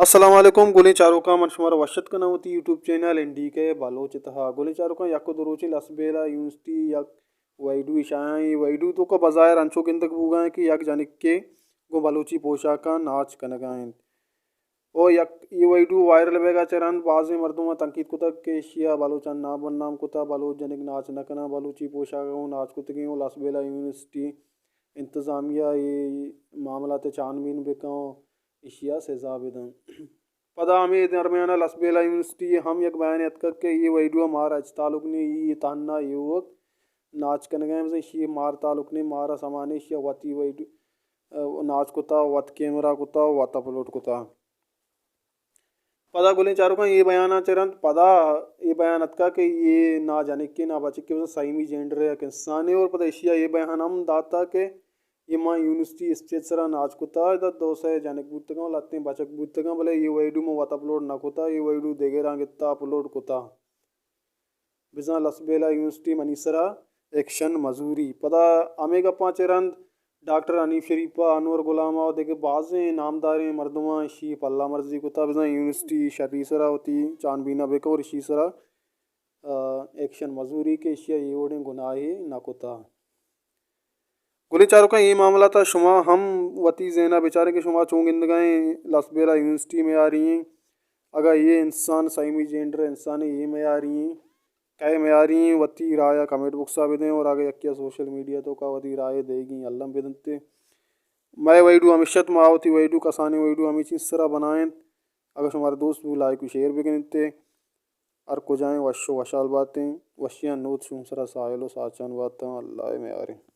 अस्सलाम वालेकुम गुली चारुका मन शुमार वशत का नवती यूट्यूब चैनल इंडी के बालोच तहा गुली चारुका यक दुरुचि लसबेला यूनिवर्सिटी यक वैडू इशाई वैडू तो का बजायर अंशो किंतक बुगा कि यक जानिक के गो बलोची पोशाका नाच कनगाएं ओ यक ये वैडू वायरल बेगा चरन बाजे मर्दुमा तंकीत कुतक के एशिया बालोचन ना बनाम कुता बालोच जनिक नाच नकना बलूची पोशाका नाच कुतकी लसबेला यूनिवर्सिटी इंतज़ामिया ये मामला ते छानबीन बेकाओ एशिया से जाविदन पदा हमें दरमियान लसबेला यूनिवर्सिटी हम यक बयान यतक के ये वैडुआ मार अच तालुक ने ये तान्ना युवक नाच कनगम से ये मार तालुक ने मारा समाने ये वती वैडु नाच कुता वत कैमरा कुता वत अपलोड कुता पदा गुलें चारों का ये बयान चरंत पदा ये बयान अतका के ये ना जाने के ना बचे के सही में जेंडर है इंसान है और पता एशिया ये बयान हम दाता के ये माँ यूनिवर्सिटी स्टेट सरा नाच कुता इधर दो से जाने बुतगा लाते बचक बुतगा बोले ये वैडू में वत अपलोड ना कुता ये वैडू देगे रंगिता अपलोड कुता बिजा लसबेला यूनिवर्सिटी मनीसरा एक्शन मजूरी पता आमे का पाँच रंद डॉक्टर अनीफ शरीफा अनवर गुलामा और देखे बाज़े नामदारें मर्दमा शी पल्ला मर्जी कुता बिजा यूनिवर्सिटी शरीसरा होती चांदबीना बेको और शीसरा एक्शन मजूरी के एशिया ये ओढ़े गुनाहे ना कुता गुली चारों का ये मामला था शुमा हम वती जैना बेचारे के शुमा चोंगिंद गए लसबेला यूनिवर्सिटी में आ रही हैं अगर ये इंसान सही में जेंडर इंसान ये में आ रही हैं कहे में आ रही हैं वती राय कमेंट बॉक्स में दें और आगे यकिया सोशल मीडिया तो का वती राय देगी अल्लाह बेदनते मैं वैडू हमेशा तुम आवती वैडू कसाने वैडू हमेशा इस तरह बनाएं अगर हमारे दोस्त भी लाइक शेयर भी करें और को जाएँ वशो वशाल बातें वशियाँ नोट शुम सरा साहिलो साचान बातें अल्लाह में आ रहे